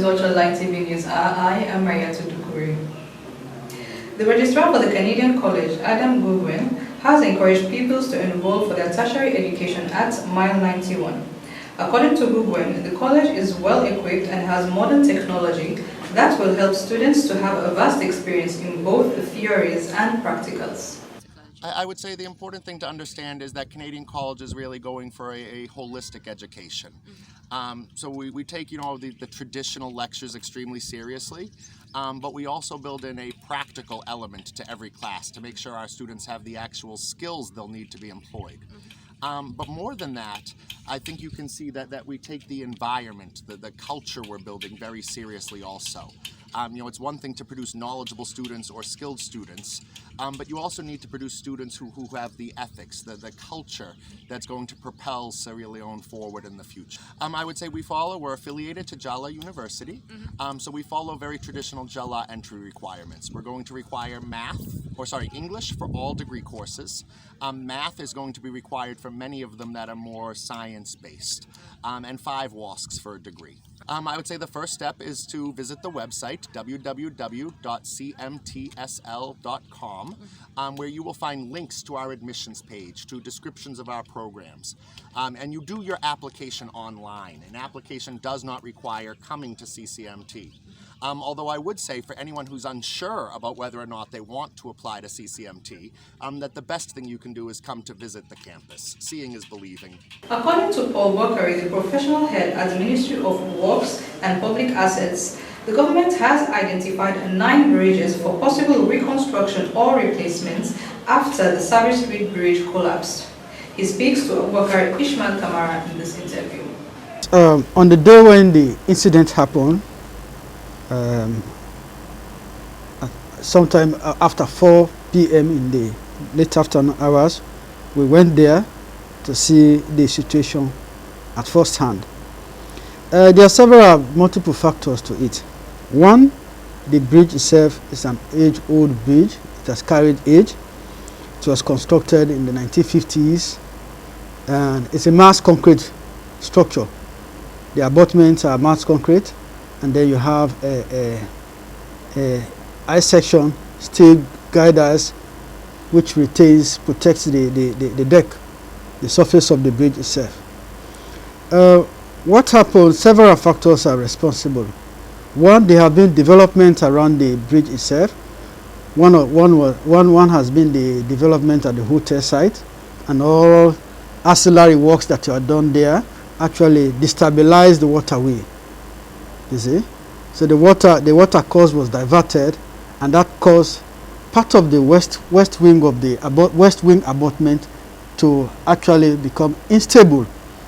Newswatch Online TV News. I am Maria Tudukuri. The registrar for the Canadian College, Adam Goodwin, has encouraged pupils to enroll for their tertiary education at Mile 91. According to Goodwin, the college is well equipped and has modern technology that will help students to have a vast experience in both the theories and practicals. I would say the important thing to understand is that Canadian College is really going for a holistic education. So we take, the traditional lectures extremely seriously, but we also build in a practical element to every class to make sure our students have the actual skills they'll need to be employed. But more than that, I think you can see that we take the environment, the culture we're building very seriously also. It's one thing to produce knowledgeable students or skilled students, but you also need to produce students who have the ethics, the culture that's going to propel Sierra Leone forward in the future. I would say we're affiliated to Jala University, so we follow very traditional Jala entry requirements. We're going to require English for all degree courses. Math is going to be required for many of them that are more science-based, and 5 WASCs for a degree. I would say the first step is to visit the website, www.cmtsl.com, where you will find links to our admissions page, to descriptions of our programs. And you do your application online. An application does not require coming to CCMT. Although I would say for anyone who's unsure about whether or not they want to apply to CCMT, that the best thing you can do is come to visit the campus. Seeing is believing. According to Paul Bakary, the professional head at the Ministry of Works and Public Assets, the government has identified 9 bridges for possible reconstruction or replacements after the Service Street Bridge collapsed. He speaks to Bakary Ishmael Kamara in this interview. On the day when the incident happened, sometime after 4 p.m. in the late afternoon hours, we went there to see the situation at first hand. There are multiple factors to it. One, the bridge itself is an age-old bridge. It has carried age. It was constructed in the 1950s, and it's a mass concrete structure. The abutments are mass concrete, and then you have a I-section steel girders which protects the deck, the surface of the bridge itself. What happened? Several factors are responsible. One, there have been development around the bridge itself. One has been the development at the hotel site, and all ancillary works that are done there actually destabilize the waterway. You see, so the water course was diverted, and that caused part of the west wing of the west wing abutment to actually become unstable,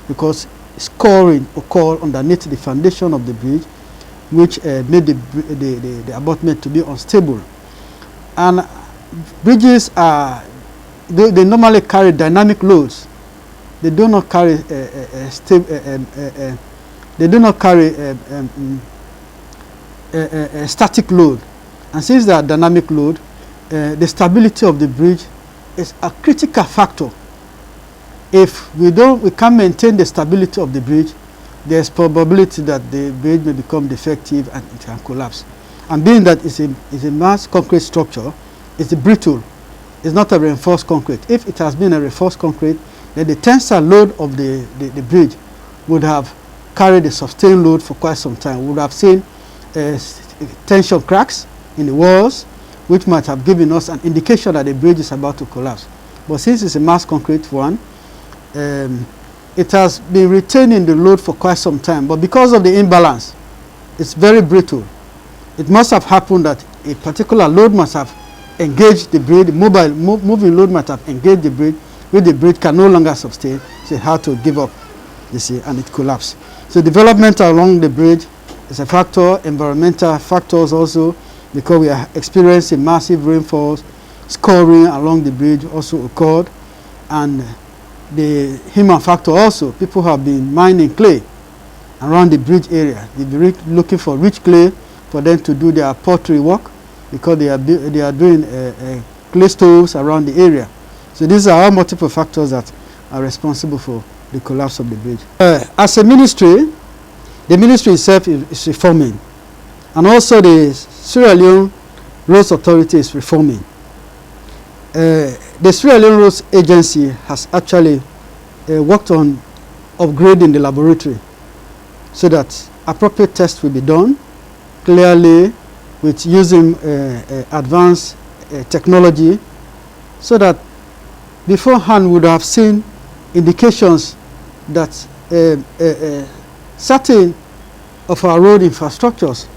because scoring occurred underneath the foundation of the bridge, which made the abutment to be unstable. And bridges they normally carry dynamic loads. They do not carry a static load, and since they are dynamic load, the stability of the bridge is a critical factor. If we can't maintain the stability of the bridge, there's probability that the bridge may become defective and it can collapse. And being that it's a mass concrete structure, it's brittle. It's not a reinforced concrete. If it has been a reinforced concrete, then the tensile load of the bridge would have carried a sustained load for quite some time. We would have seen tension cracks in the walls, which might have given us an indication that the bridge is about to collapse. But since it's a mass concrete one, it has been retaining the load for quite some time. But because of the imbalance, it's very brittle. It must have happened that a particular load must have engaged the bridge, moving load might have engaged the bridge, which the bridge can no longer sustain, so it had to give up, you see, and it collapsed. So development along the bridge is a factor, environmental factors also, because we are experiencing massive rainfalls, scoring along the bridge also occurred, and the human factor also. People have been mining clay around the bridge area. They've been looking for rich clay for them to do their pottery work, because they are doing clay stoves around the area. So these are all multiple factors that are responsible for the collapse of the bridge. As a ministry, the ministry itself is reforming. And also the Sierra Leone Roads Authority is reforming. The Sierra Leone Roads Agency has actually worked on upgrading the laboratory so that appropriate tests will be done clearly with using advanced technology, so that beforehand we would have seen indications that certain of our road infrastructures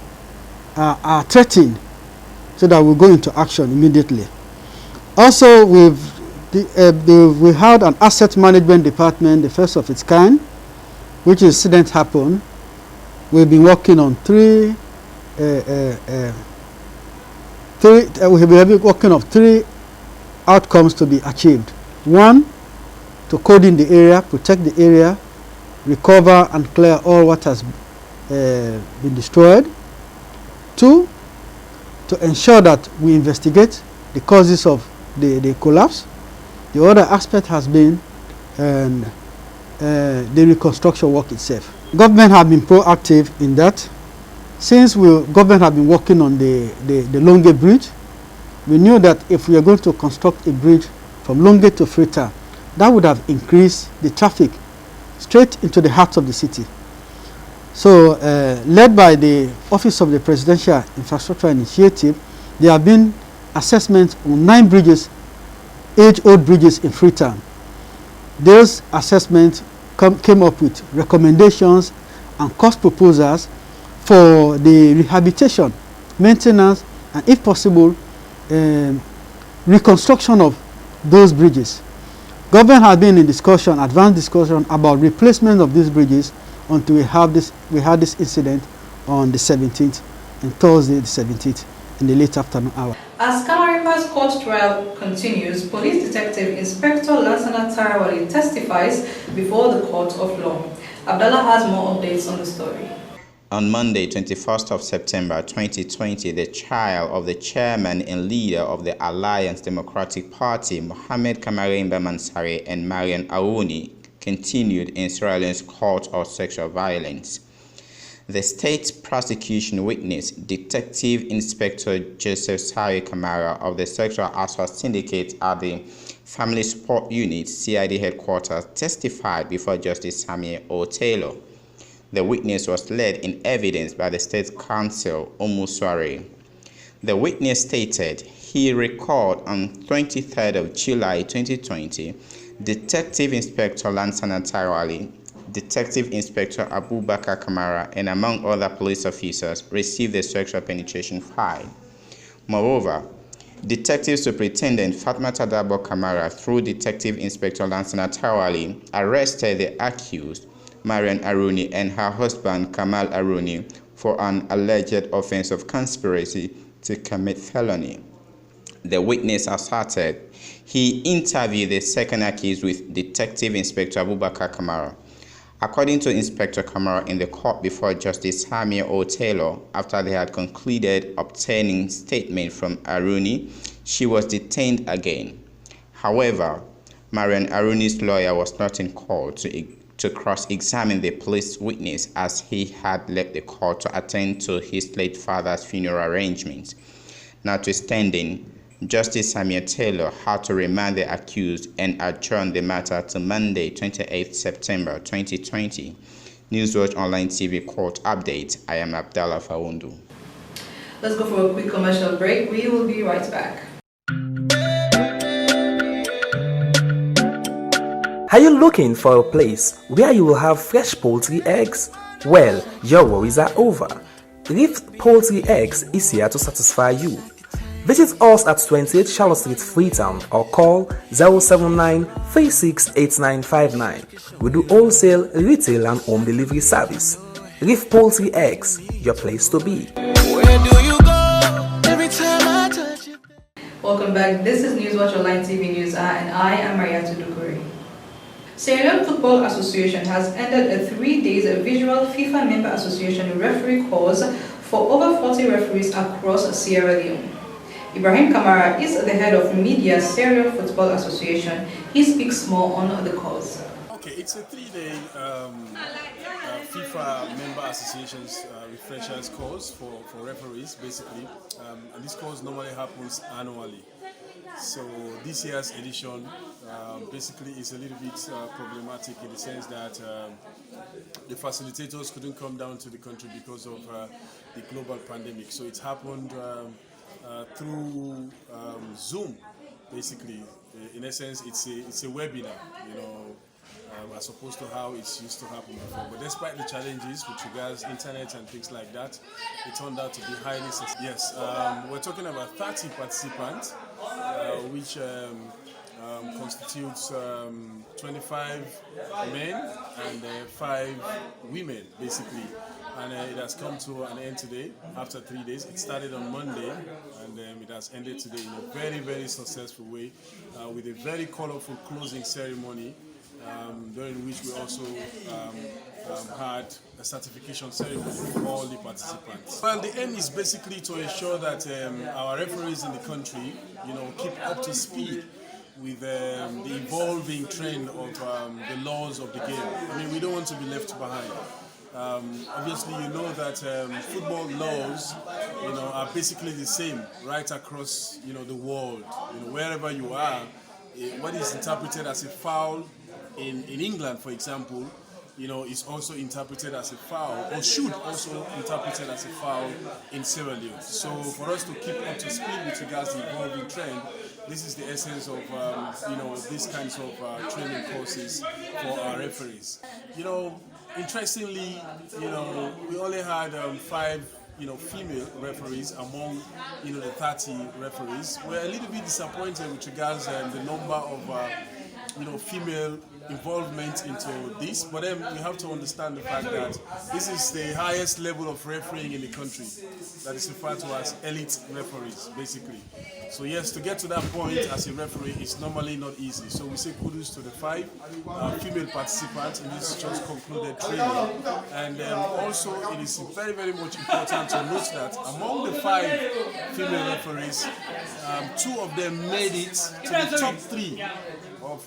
are threatened, so that we go into action immediately. Also, we had an asset management department, the first of its kind, which incident happened. We've been working on three outcomes to be achieved. One, to code in the area, protect the area, recover and clear all what has been destroyed. Two, to ensure that we investigate the causes of the collapse. The other aspect has been the reconstruction work itself. Government have been proactive in that. Since government have been working on the Longay Bridge, we knew that if we are going to construct a bridge from Longay to Freetown, that would have increased the traffic straight into the heart of the city. So, led by the Office of the Presidential Infrastructure Initiative, there have been assessments on 9 bridges, age-old bridges in Freetown. Those assessments came up with recommendations and cost proposals for the rehabilitation, maintenance, and if possible, reconstruction of those bridges. Government has been in discussion, advanced discussion about replacement of these bridges until we had this incident on the 17th, and Thursday the 17th in the late afternoon hour. As Kamaripa's court trial continues, Police Detective Inspector Lansana Tarawali testifies before the court of law. Abdallah has more updates on the story. On Monday, 21st of September 2020, the trial of the chairman and leader of the Alliance Democratic Party, Mohamed Kamaremba Mansari and Marian Aouni, continued in Sierra Leone's Court of Sexual Violence. The state prosecution witness, Detective Inspector Joseph Sari Kamara of the Sexual Assault Syndicate at the Family Support Unit, CID headquarters, testified before Justice Samuel O. Taylor. The witness was led in evidence by the State Counsel, Omuswari. The witness stated he recalled on 23rd of July 2020, Detective Inspector Lansana Tarawali, Detective Inspector Abubakar Kamara, and among other police officers received the sexual penetration file. Moreover, Detective Superintendent Fatmata Dabo Kamara, through Detective Inspector Lansana Tarawali, arrested the accused, Marian Aouni, and her husband Kamal Aouni for an alleged offense of conspiracy to commit felony. The witness asserted he interviewed the second accused with Detective Inspector Abubakar Kamara. According to Inspector Kamara in the court before Justice Samuel O. Taylor, after they had concluded obtaining statement from Aouni, she was detained again. However, Marian Aouni's lawyer was not in court to cross-examine the police witness, as he had left the court to attend to his late father's funeral arrangements. Notwithstanding, Justice Samuel Taylor had to remand the accused and adjourn the matter to Monday, 28 September 2020. Newswatch Online TV Court Update. I am Abdallah Fawundu. Let's go for a quick commercial break. We will be right back. Are you looking for a place where you will have fresh poultry eggs? Well, your worries are over. Reef Poultry Eggs is here to satisfy you. Visit us at 28 Charlotte Street, Freetown, or call 079-368959. We do wholesale, retail, and home delivery service. Reef Poultry Eggs, your place to be. Where do you go every time I touch you? Welcome back. This is Newswatch Online TV News, and I am Mariatu Dukuri. Sierra Leone Football Association has ended a 3-day visual FIFA member association referee course for over 40 referees across Sierra Leone. Ibrahim Kamara is the head of media Sierra Leone Football Association. He speaks more on the course. Okay, Okay, it's a 3-day FIFA member associations refreshers course for referees, basically. And this course normally happens annually. So this year's edition basically is a little bit problematic in the sense that the facilitators couldn't come down to the country because of the global pandemic. So it happened through Zoom, basically. In essence, it's a webinar, as opposed to how it's used to happen before. But despite the challenges with regards internet and things like that, it turned out to be highly successful. Yes, we're talking about 30 participants, which constitutes 25 men and 5 women, basically. And it has come to an end today after 3 days. It started on Monday and it has ended today in a very, very successful way with a very colorful closing ceremony, during which we also had a certification ceremony for all the participants. Well, the aim is basically to ensure that our referees in the country, keep up to speed with the evolving trend of the laws of the game. I mean, we don't want to be left behind. Obviously, you know that football laws, are basically the same right across, the world. Wherever you are, what is interpreted as a foul in England, for example, is also interpreted as a foul, or should also interpreted as a foul in Sierra Leone. So for us to keep up to speed with regards to the evolving trend, this is the essence of these kinds of training courses for our referees. Interestingly, we only had 5 female referees among the 30 referees. We're a little bit disappointed with regards to the number of female involvement into this, but then we have to understand the fact that this is the highest level of refereeing in the country, that is referred to as elite referees, basically. So yes, to get to that point as a referee is normally not easy. So we say kudos to the 5 female participants in this just concluded training. And also it is very, very much important to note that among the 5 female referees, 2 of them made it to the top 3 of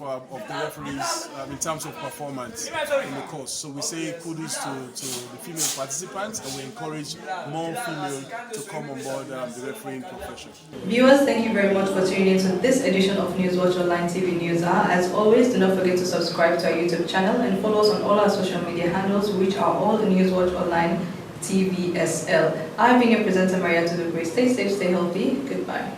the referees in terms of performance in the course. So we say kudos to the female participants, and we encourage more female to come on board the refereeing profession. Viewers, thank you very much for tuning in to this edition of Newswatch Online TV News Hour. As always, do not forget to subscribe to our YouTube channel and follow us on all our social media handles, which are all Newswatch Online TVSL. I've been your presenter, Maria Tudugwe. Stay safe, stay healthy. Goodbye.